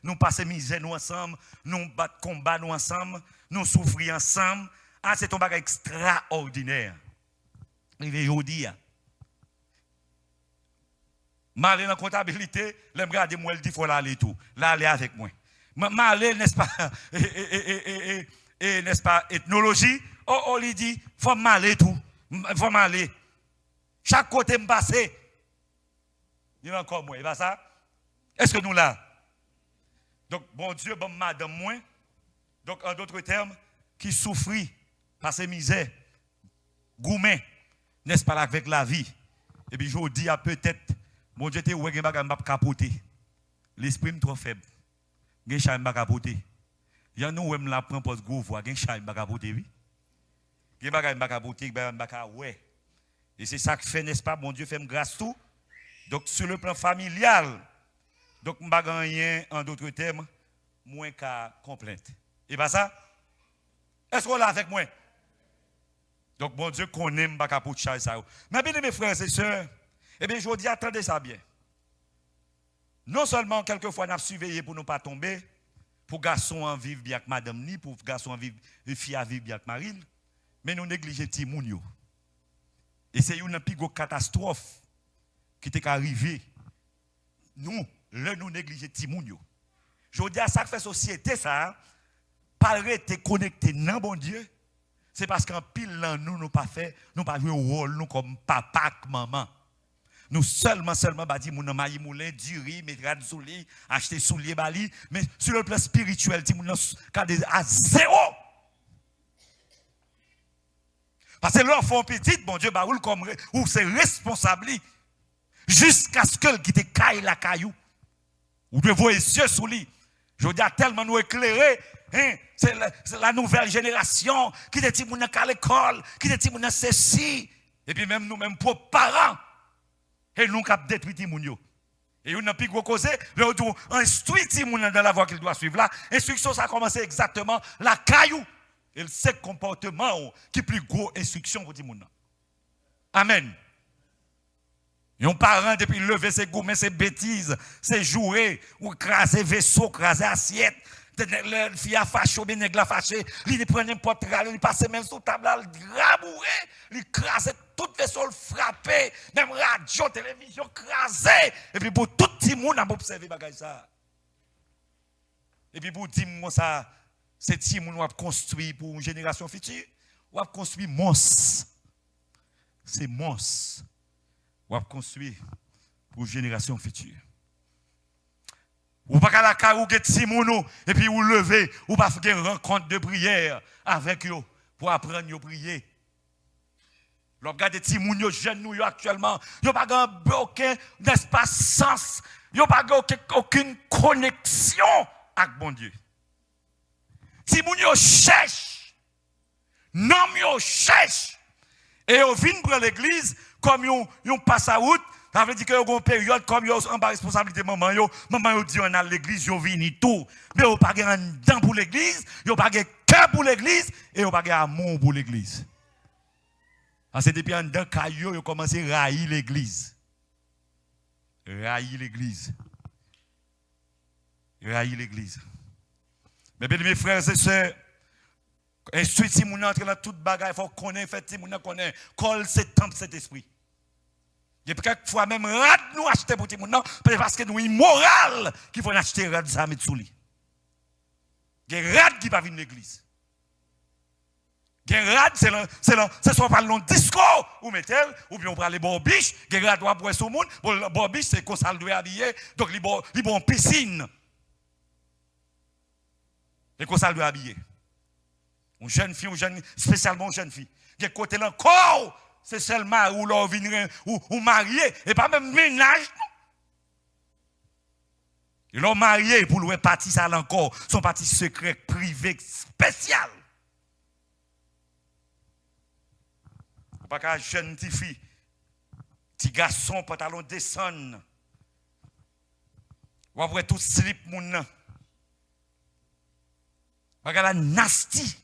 nous passer misère nous ensemble, nous battre combat nous ensemble, nous souffrir ensemble. Ah c'est un bagage extraordinaire. Arrivé aujourd'hui. M'aller dans la comptabilité, l'aime regarder moi, il dit faut aller tout. Là aller avec moi. M'aller n'est-ce pas n'est-ce pas ethnologie, il dit faut m'aller tout. Faut m'aller. Chaque côté me passer. Il y a encore moi, et pas ça? Est-ce que nous là? Donc bon Dieu bon madame moi. Donc en d'autres termes, qui souffrit par ses misères, gourmet, n'est-ce pas avec la vie. Et puis je dis à peut-être mon Dieu, tu es pas capoter. L'esprit est trop faible. Il y a pas capoter. Il y a nous qui la prend pour gros voix, il y a pas capoter oui. Il y a pas capoter, il y a pas ouais. Et c'est ça que fait n'est-ce pas mon Dieu fait grâce tout. Donc sur le plan familial, donc je pas rien en d'autres termes moins qu'à complainte. Et pas ça? Est-ce qu'on l'a avec moi? Donc bon Dieu qu'on aime pas capoter ça. Mais bien mes frères et sœurs, eh bien, je vous dis, attendez ça bien. Non seulement, quelquefois, nous avons surveillé pour ne pas tomber, pour garçons en vivre bien avec madame ni, pour garçons en vivre, filles à vivre bien avec Marine, mais nous négligeons Timounio. Et c'est une plus grosse catastrophe qui est arrivée. Nous négligeons Timounio. Je vous dis à ça que fait société, ça, pas rester connecté, non, bon Dieu. C'est parce qu'en pile, nous pas fait, nous pas joué au rôle, nous comme papa, maman. Nous seulement bâti mon maï moulin, du riz, mettre sous lit, acheter souliers bali, mais sur le plan spirituel, ti moun à 0. Parce que l'enfant petit, bon Dieu, bah, ou c'est responsable jusqu'à ce que quitte caille la caillou. Ou de voir les yeux sous lui. Je dis à tellement nous éclairer, hein, c'est la nouvelle génération qui te dit moun à l'école, qui te dit moun ceci, et puis même nous-mêmes pour parents. Et nous avons détruit les gens. Et on a plus gros causé, le retour instruit Timoun dans la voie qu'il doit suivre là. Instruction, ça a commencé exactement la caillou. Et le seul comportement qui est plus gros instruction pour Timoun. Amen. Et un parent, depuis lever ses gourmets, ses bêtises, ses jouets, ou craser vaisseau, craser assiette. Le fille a fâché, ou bien nègre a fâché, il prend n'importe quoi, il passe même sous table, il rabouré, il crase tout vaisseau, frappé, même radio, télévision, crasé. Et puis pour tout le monde, on a observé ça. Et puis pour dire ça, c'est petit monde a construit pour une génération future, on a construit monstre. C'est monstre. On a construit pour une génération future. Ou pas qu'à la car ou get Simono et puis ou lever ou pas faire une rencontre de prière avec eux pour apprendre à prier. Regardez Timoun jeunes nous actuellement, yo pas aucun espace sens, yo pas aucune connexion avec bon Dieu. Timoun cherche. Non yo cherche. Et on vient prendre l'église comme yon passe à route. Ça veut dire que y a une période comme yo en bas responsabilité maman yo dit on a l'église yo vini tout mais yo pas un dent pour l'église yo pas cœur pour l'église et yo pas amour pour l'église. C'est depuis en dedans caillou yo commencé à railler l'église. Railler l'église. Railler l'église. Mais bien mes frères et sœurs, instruit si moun entre dans toute bagaille, faut connaître fait si moun connaît col c'est temple cet esprit. Il y a quelquefois même rat nous acheter pour tout le monde parce que nous immoral qui vont acheter rat ça mettre sous lui. Il y a rat qui va venir l'église. Il y a rat c'est soit par le disco ou mettez ou bien on prend les bon biche, il y a rat doit boire sur monde, bon biche c'est comme ça le doit habiller donc il bon piscine. Et comme ça le doit habiller. Une jeune fille, spécialement une jeune fille. Il y a côté là encore c'est seulement où l'on vient ou marié et pas même ménage. Ils l'ont marié pour louer parti ça encore, son parti secret, privé, spécial. Pas qu'un jeune petite fille, petit garçon, pantalon descend. Ou après tout slip moun. Pas qu'à la nasty.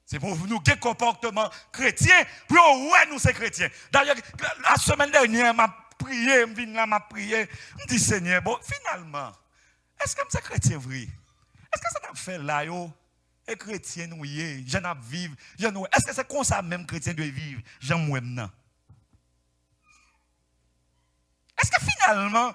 C'est pour nous quel comportement chrétien, pour ouais nous c'est chrétien. D'ailleurs la semaine dernière m'a prié, m'a prié, me dit Seigneur, bon finalement, est-ce que c'est chrétien vrai? Est-ce que ça n'a fait là yo et chrétien nous y j'en a vivre, est-ce que c'est comme ça même chrétien doit vivre, j'en moi maintenant. Est-ce que finalement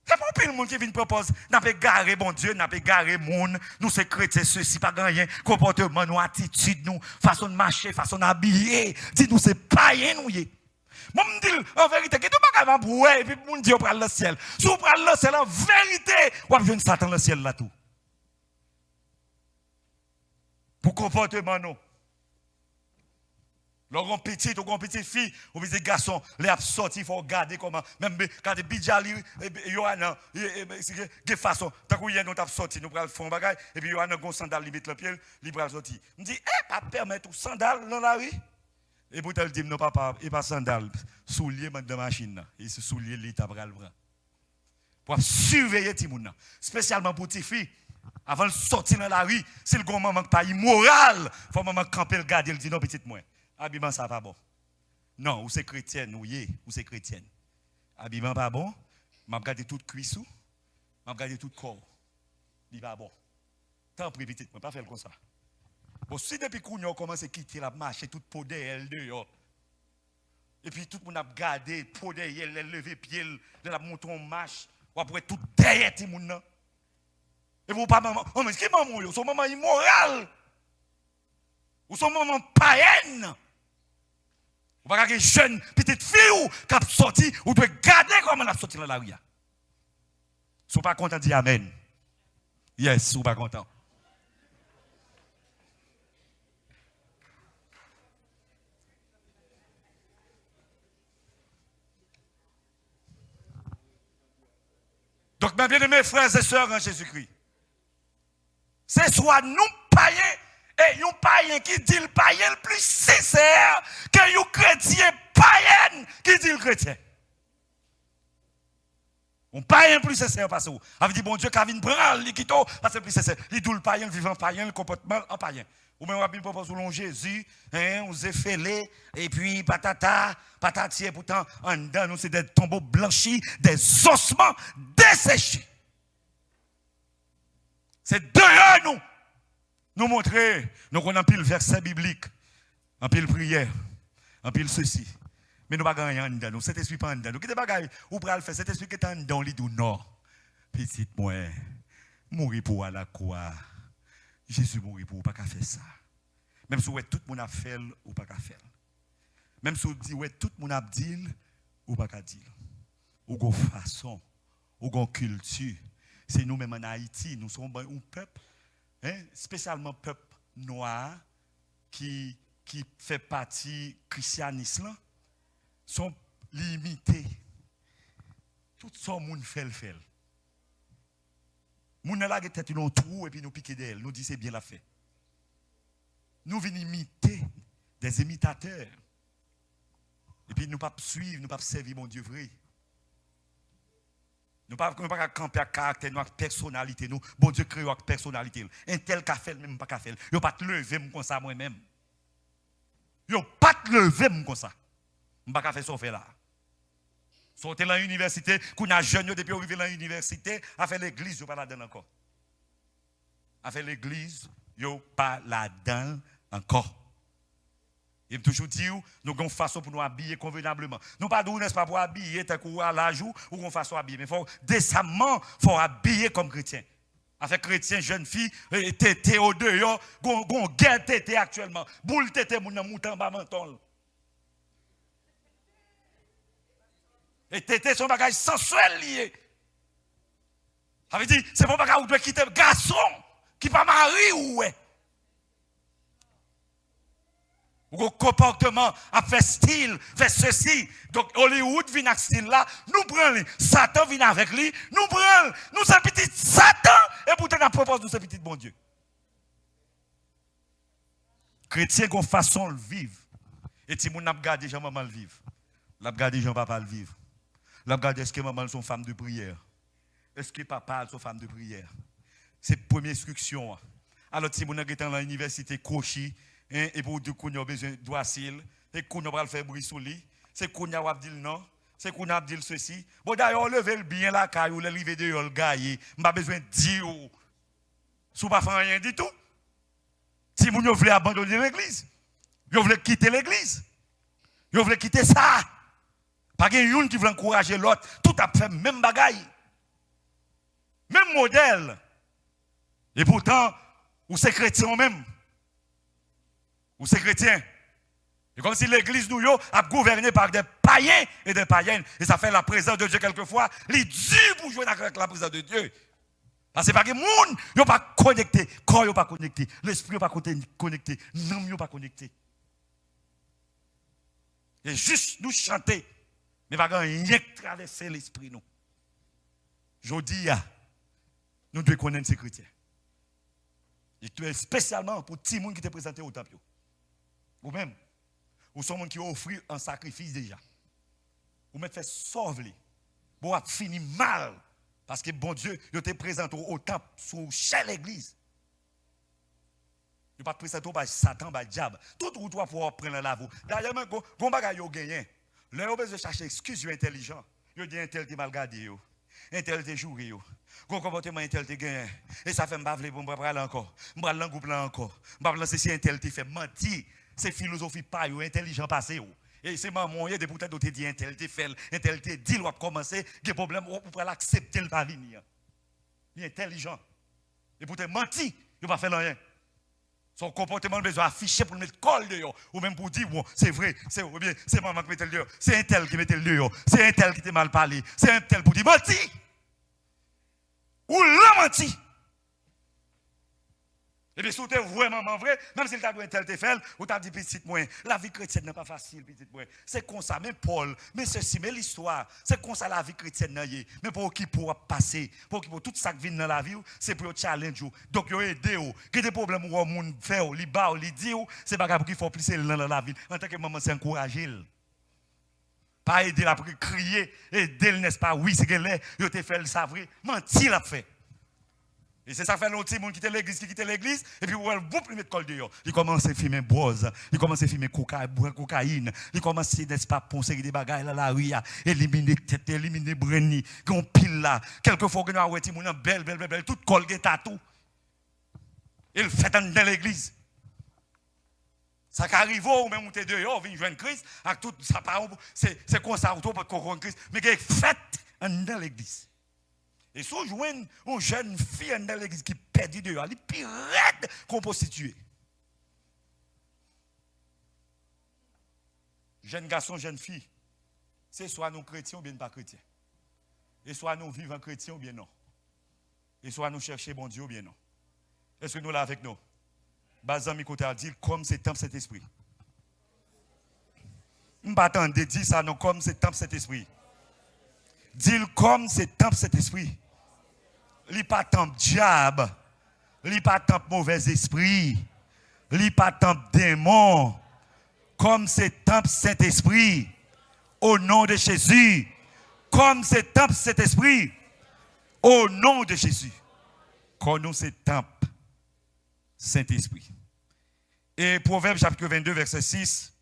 c'est pas plus le monde qui vient propose, n'a pas garé bon Dieu, n'a pas garé monde, nous c'est chrétiens ceci pas rien, comportement nous, attitude nous, façon de marcher, façon d'habiller, dit nous c'est païen nous y. Moi me dis en vérité que tout pas capable ouais et puis monde dit on prend le ciel. Si on prend le ciel en vérité, on va Satan le ciel là tout. Pour comportement nous. Lorsqu'on petit ou petite fille ou petit garçon, les a sorti, il faut regarder comment même quand des bidjali Yohana de façon tant que nous t'a sorti nous pral fond bagage et puis Yohana gon sandal limite le pied, il pral sorti. Me dit pas permettre sandal dans la rue. Et pour te dire non papa, et pas sandal, soulier dans machine et ce soulier li t'a pral prend. Pour surveiller ti moun spécialement pour ti fille. Avant de sortir dans la rue, si le grand maman pas immoral, faut maman camper le garder, il dit non petite moi. Habillement ça pas bon. Non, ou c'est chrétienne, ou c'est chrétienne. Habillement pas bon, m'a regardé tout cuissou, m'a regardé tout corps. Il pas bon. Tant pis petite moi, pas faire comme ça. Bon, si depuis qu'on a commencé à quitter la marche, toute peau d'elle dehors. Et puis tout le monde a gardé peau d'elle, lever pied, de la monter marche, ou après tout derrière tout le monde. Et vous pas maman, oh mais qui maman yo, son maman immorale. Ou son maman païenne. Ou pas que jeune petite fille qui a sorti, ou doit garder comment elle a sorti dans la rue. Si vous pas content dis amen. Yes, si vous pas content. Donc mes bien-aimés frères et sœurs en Jésus-Christ. C'est soit nous païens et un païen qui dit le païen le plus sincère que un chrétien païen qui dit le chrétien. On païen plus sincère parce que vous avez dit bon Dieu qui vient prendre l'équito parce que plus sincère. Il dit le païen vivant païen, le comportement en païen. Ou même on propose selon Jésus, on s'est fêlé et puis patata, patatier pourtant en dedans nous c'est des tombeaux blanchis, des ossements desséchés. C'est dehors nous montrer, nous on a pile verset biblique, en pile prière, en pile ceci. Mais nous ne pouvons pas gagner en dedans. Cet esprit pas en dedans. Qui est bagaille ou pral faire cet esprit qui est en dedans, il dit non. Petite moi, mourir pour à la croix. Jésus mourir pour pas qu'à faire ça. Même si tout le monde a fait ou pas qu'à faire. Même si dit tout le monde a dit ou pas qu'à dire. Ou gon façon, ou gon culture. C'est nous même en Haïti, nous sommes un peuple, spécialement peuple noir qui fait partie christianisme. Sont limités. Tout son monde fait le fait. Moun la tête dans trou et puis nous piquer d'elle, nous dit c'est bien la fait. Nous venons imiter des imitateurs. Et puis nous pas suivre, nous pas servir mon Dieu vrai. Nous pas camper à caractère, nous personnalité nous. Bon Dieu crée avec personnalité. Un tel qu'a fait même pas qu'a fait. Yo pas te lever comme ça moi même. Yo pas te lever comme ça. Je ne peux pas faire ça là. Sortez dans l'université, qu'on a jeune depuis arrivé dans l'université, a fait l'église, yo pas là-dedans encore. A fait l'église, yo pas là-dedans encore. Il me toujours dit, nous avons une façon pour nous habiller convenablement. Nous pas d'où n'est-ce pas pour habiller, tant qu'on a l'âge ou une façon habiller. Mais il faut décemment, faut habiller comme chrétien. Avec chrétien, jeune fille, tété au deux, gon guerre tété actuellement. Boule tété, moun nan moutan ba menton. Et tété son bagage sensuel lié. Ça veut dire, c'est pas bagage où doit quitter garçon qui pas mari ou ouais. Ou comportement, à faire style, faire ceci. Donc Hollywood vient avec style là, nous prenons, Satan vient avec lui, nous prenons, nous sommes petit Satan, et pourtant on propose nous ce petit bon Dieu. Chrétien qui ont façon de vivre. Et si on a regardé Jean maman le vivre, l'a regardé Jean papa le vivre. L'a regardé est-ce que maman sont femme de prière. Est-ce que papa sont femme de prière. C'est la première instruction. Alors si on est dans l'université Cauchy, et pour dire qu'on a besoin de docile, et qu'on a faire bruit sur lui, c'est qu'on a dit non, c'est qu'on a dit ceci. Bon d'ailleurs, levez le bien la caille, le livre de le gaillé, pas besoin de dire, si vous ne faites rien du tout. Si vous voulez abandonner l'église, vous voulez quitter l'église, vous voulez quitter ça. Pas qu'il y ait une qui veut encourager l'autre, tout a fait même bagaille, même modèle. Et pourtant, vous êtes chrétien même. Ou c'est chrétien. C'est comme si l'église nous a gouverné par des païens et des païennes. Et ça fait la présence de Dieu quelquefois. Il est dur pour jouer avec la présence de Dieu. Parce que pas que les gens ne sont pas connectés. Le corps n'est pas connecté. L'esprit n'est pas connecté. L'âme n'est pas connecté. Et juste nous chanter. Mais pas rien traverser l'esprit nous. Je dis, nous devons connaître ces chrétiens. Et spécialement pour tous les gens qui te présenté au temple. Ou même, ou sont gens qui ont offert un sacrifice déjà. Ou même fait sauver. Bon, a fini mal. Parce que bon Dieu, il te présente au temple, sur chaque église. Il ne pas te présenter par Satan, par diable. Tout le monde pour prendre la voie. D'ailleurs, bon bagage yo gagné. Là, on besoin chercher excuse intelligent. Yo dit un tel qui mal gardé yo. Un tel qui joué yo. Gon comportement un tel qui gagné. Et ça fait m'bavler pour m'bral encore. M'bral dans groupe là encore. M'bral ceci un tel qui fait mentir. C'est philosophie pas yo intelligent passé yo. Et c'est maman de peut-être te dit un tel qui fait, un tel qui dit ou commencer, des problèmes ou pour l'accepter le pas venir. Il est intelligent. Et pour te mentir, il va faire rien. Son comportement besoin afficher pour mettre colle dehors ou même pour dire bon, c'est vrai, c'est bien, c'est maman qui mettait le dehors, c'est un tel qui mettait le dehors, c'est un tel qui t'a mal parlé, c'est un tel pour dire mentir. Ou la mentir. Et bien, si vous êtes vraiment vrai, même si vous avez un tel te fait, vous avez dit petit moins, la vie chrétienne n'est pas facile, petit moins. C'est comme ça, mais Paul, mais ceci, mais l'histoire, c'est comme ça la vie chrétienne n'est pas. Mais pour qui pourra passer, pour tout ça qui vient dans la vie, c'est pour challenge. Donc, vous aider, que des problèmes où vous faites, vous bas, vous dites, c'est pas pour qu'il faut plus dans la vie. En tant que maman, c'est encourager. Pas aider la crier, aider le n'est-ce pas? Oui, c'est qu'elle est, il te fait le savoir, menti l'a fait. Et c'est ça fait l'autre monde qui quitte l'église, et puis elle vous mettre col dehors. Il commence à fumer brose, il commence à fumer cocaïne, il commence à n'est-ce pas poncer des bagages là la rue, éliminer tête, éliminer breni, qu'on pile là. Quelquefois que nous avons dit mon belle tout col de tatou. Il fait dans l'église. Ça qui arrive ou même monter dehors, vient joindre Christ, avec tout ça c'est comme ça autour pour qu'on Christ, mais qui est fait dans l'église. Et si on joue une jeune fille dans l'église qui perd dehors, elle est plus raide qu'on prostituée. Jeune garçon, jeune fille, c'est soit nous chrétiens ou bien pas chrétiens. Et soit nous vivons chrétiens ou bien non. Et soit nous cherchons bon Dieu ou bien non. Est-ce que nous là avec nous? Bazan Mikote a dit comme c'est temple cet esprit. Je ne pas attendre de dire ça non comme c'est temple cet esprit. Dis comme c'est temple cet esprit. Li pas temple diable. Li pas temple mauvais esprit. Li pas temple démon. Comme c'est temple Saint-Esprit. Au nom de Jésus. Comme c'est temple Saint-Esprit. Au nom de Jésus. Comme nous c'est temple Saint-Esprit. Et Proverbe chapitre 22 verset 6.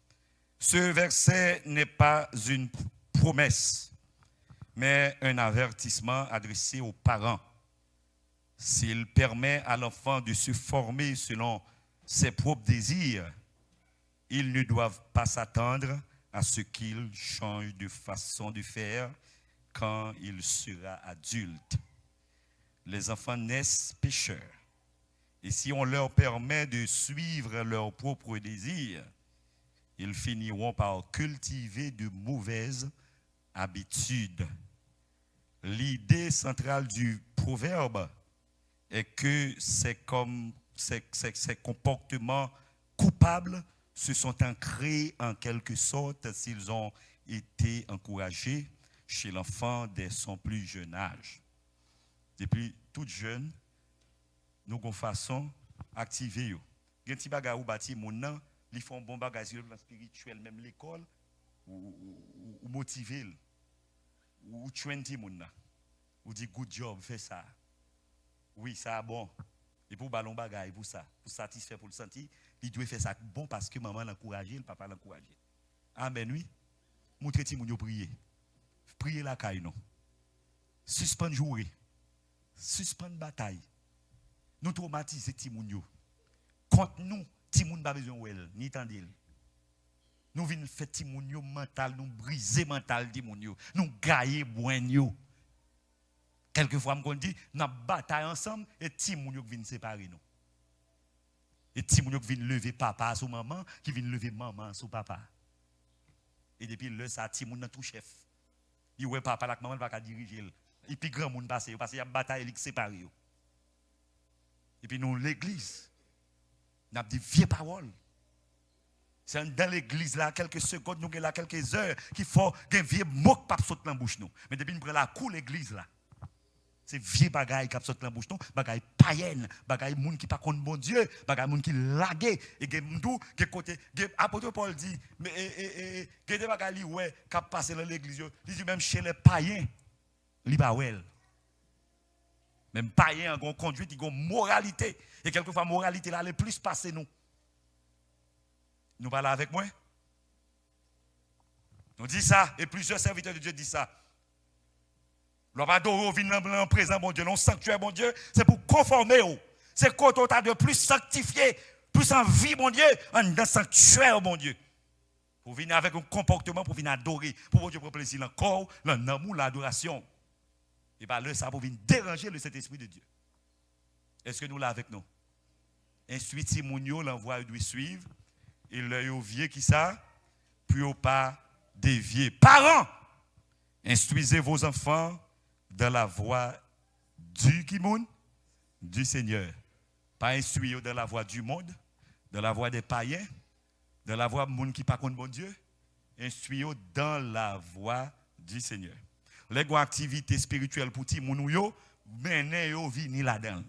Ce verset n'est pas une promesse, mais un avertissement adressé aux parents. S'il permet à l'enfant de se former selon ses propres désirs, ils ne doivent pas s'attendre à ce qu'il change de façon de faire quand il sera adulte. Les enfants naissent pécheurs. Et si on leur permet de suivre leurs propres désirs, ils finiront par cultiver de mauvaises habitudes. L'idée centrale du proverbe est que ces comportements coupables se sont ancrés en quelque sorte s'ils ont été encouragés chez l'enfant dès son plus jeune âge. Depuis tout jeune, nous avons façon activer yo. Gen ti bagay ou bati moun nan, li font bon bagay sur le plan spirituel même l'école ou motiver ou trainer moun nan. Ou dit good job, fais ça. Oui, ça bon. Et pour ballon bagay pour ça, pour satisfaire pour le sentir, il doit faire ça bon parce que maman l'encourager, le papa l'encourager. Amen oui. Montre ti moun yo prier. Prier la caille non. Suspendre jouer. Suspendre bataille. Nous traumatiser ti moun yo. Contre nous, ti moun pas besoin wel, ni tandil. Nous venons faire ti moun yo mental, nous briser mental ti moun yo. Nous gailler boin yo. Quelquefois on dit, nous bataille ensemble et ti moun yo viennent séparer nous. Et ti moun yo viennent lever papa sur maman, qui viennent lever maman sur papa. Et depuis le ça ti moun nan tout chef. Il ouais papa la maman va pas diriger. Et puis grand monde passer parce qu'il y a bataille qui sépare yo. Et puis nous l'église nous avons des vieilles paroles. C'est dans l'église là quelques secondes nous là quelques heures qu'il faut un vieux mot qui pas sauter dans bouche nous. Mais depuis nous prend la cour l'église là. C'est vieux bagaille qui sauter dans bouche nous, bagaille païenne, bagaille monde qui pas contre bon Dieu, bagaille monde qui lagué et que côté apôtre Paul dit mais des bagaille li ouais qui passer dans l'église, il dit même chez les païens, li pas well. Même païens ont conduite, ils ont moralité. Et quelquefois, moralité là, le plus passé nous. Nous parlons avec moi. Nous disons ça, et plusieurs serviteurs de Dieu disent ça. L'on va adorer, venir en présent, bon Dieu, non sanctuaire, bon Dieu, c'est pour conformer. C'est quand on t'a de plus sanctifié, plus en vie, bon Dieu, en dans sanctuaire, bon Dieu. Pour venir avec un comportement, pour venir adorer, pour bon Dieu, pour plaisir, le corps, l'amour, l'adoration. Et bien là, ça va venir déranger le Saint-Esprit de Dieu. Est-ce que nous l'avons avec nous? Instruit Timounio, l'envoi doit suivre. Et le vieux qui ça, puis au pas dévier. Parents, instruisez vos enfants dans la voie du Kimoun, du Seigneur. Pas instruire dans la voie du monde, dans la voie des païens, dans la voie du monde qui pas contre bon Dieu. Instruire dans la voie du Seigneur. Les activités spirituelles pour ti moun yo menen yo vini là-dedans.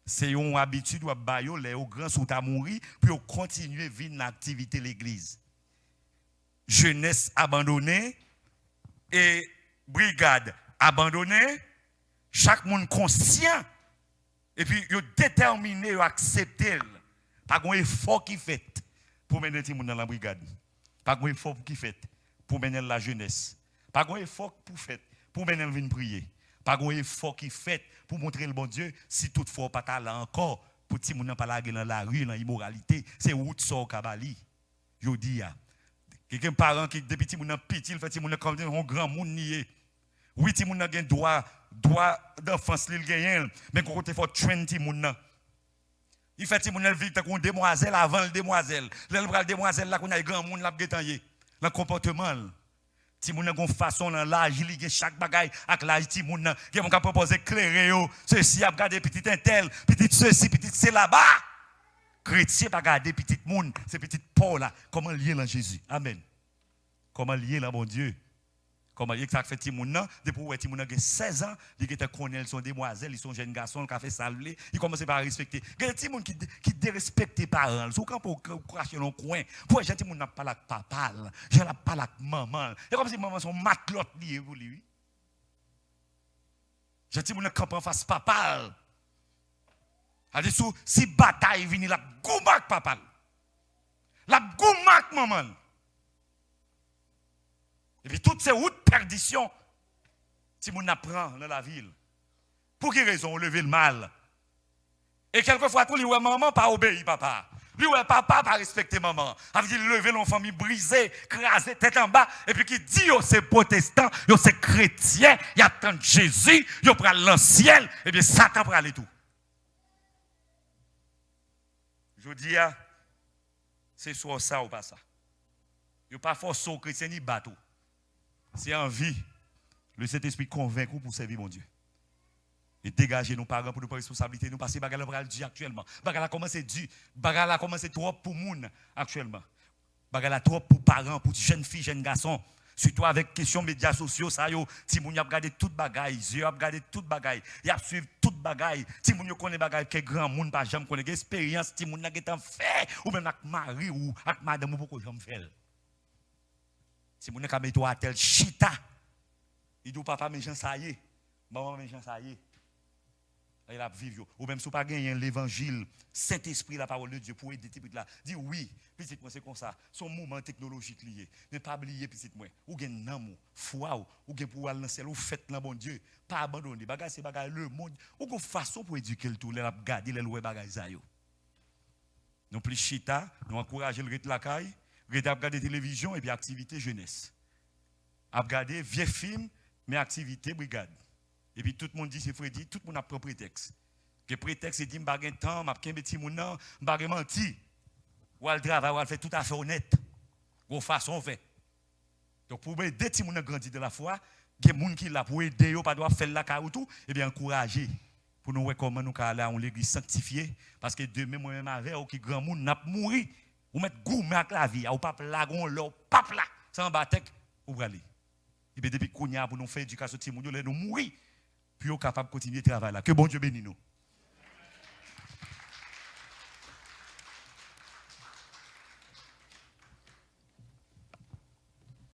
C'est une habitude ou ba yo les grands sont à mourir puis continuer vivre l'activité l'église. Jeunesse abandonnée, et brigade abandonnée, chaque monde conscient, et puis ils déterminé, ils accepté. Pas un effort qui fait pour mener les gens dans la brigade. Pas un effort qui fait pour mener la jeunesse. Pas un effort pour faire pour mener venir prier. Pas un effort qui fait pour montrer le bon Dieu si toutefois pas là encore pour ti moun pas laguer dans la rue dans immoralité, c'est route sort kabali. Yo dis ya. Quelqu'un parent qui depuis ti moun petit, il fait ti moun comme un grand monde nié. Oui ti moun gen droit d'enfance li gagne, mais qu'on côté faut 20 moun. Il fait ti moun vivre comme demoiselle avant le demoiselle. L'elle bral demoiselle là qu'on a grand monde l'a gétanye. Le comportement ti moun gon façon dans l'âge li gen chaque bagaille avec l'âge ti moun qui on proposer éclairer yo ceci a regarder petit intel petit ceci petit c'est là-bas chrétien pas regarder petit moun c'est petit Paul là comment lier dans Jésus amen comment lier là mon Dieu comment il ça fait ti moun nan depuis ouais ti moun a 16 ans il était connaît son demoiselle ils sont jeunes garçons qui a fait salver il commence pas à respecter ti moun qui dérespecter parents sou quand pour cracher dans coin pour ti moun n'a pas la papa je n'a pas la maman et comme si maman son matlotte lié pour lui ti moun camp en face papa a dit si bataille vini la goumak papa la goumak maman. Et puis toutes ces routes de perdition, si on apprend dans la ville, pour quelle raison on lève le mal? Et quelquefois, tout lui, ouais, maman pas obéi papa. Lui, ouais, papa pas respecté maman. Ça veut dire lever l'enfant famille brisée, crasée, tête en bas, et puis qui dit, yo c'est protestant, yo c'est chrétien, il attend Jésus, yo prend l'ancien, et bien Satan prend aller tout. Je dis, c'est soit ça ou pas ça. Yo pas force au chrétien ni bateau. C'est en vie, le Saint-Esprit convaincu pour servir mon Dieu. Et dégager nos parents pour nous prendre responsabilité. Nous passer bagarre la Dieu actuellement. Bagarre la commence Dieu. Bagarre la commence trop pour moun actuellement. Bagarre la trop pour parents, pour jeunes filles, jeunes garçons. Surtout avec question médias sociaux, ça yo, si moun y a regardé toute bagaille, yeux a regardé toute bagaille, y a suivre toute bagaille. Si moun yo connaît bagaille que grand monde pas jamais connaît expérience, si moun n'a pas fait ou même avec mari ou avec madame ou pourquoi jamais fait. Si vous n'avez pas mis tel chita, il dit papa, mais j'en sais, maman, mais j'en sais. Il a vivre. Ou même si vous n'avez pas gagné l'évangile, Saint-Esprit, la parole de Dieu, pour aider petit là. Dis oui, petit moi, c'est comme ça. Son moment technologique lié. Ne pas oublier petit moi. Ou gagne l'amour, foi, ou gagne pour aller dans le ciel, ou faites le bon Dieu. Pas abandonner. Bagage, c'est bagage le monde. Ou une façon pour éduquer le tout, les garder, les louer bagage ça yo. Non plus chita, nous encourager le rythme la caille. Regarder télévision et puis activité jeunesse. Regarder vieux films, mais activité brigade. Et puis tout le monde dit, c'est Freddy, tout le monde a pris prétexte. Que prétexte, c'est dit, je n'ai pas temps, je n'ai pas petit moun nan, je n'ai pas menti. Ou elle travaille, ou elle fait tout à fait honnête. Ou façon fait. Donc pour aider les gens à grandir de la foi, il y a des gens qui là pour aider, pas doit faire la carrière tout, et bien encourager. Pour nous voir comment nous allons aller à l'église sanctifiée. Parce que demain, moi-même, avec, ou qui grand monde n'a pas mouru. Ou mettre gourmet avec la vie, ou pas lagon l'eau, pas là, sans batek, ou aller. Et bien depuis qu'on y a pour nous faire éducation, nous mourir, puis on est capable de continuer le travail là. Que bon Dieu bénisse nous.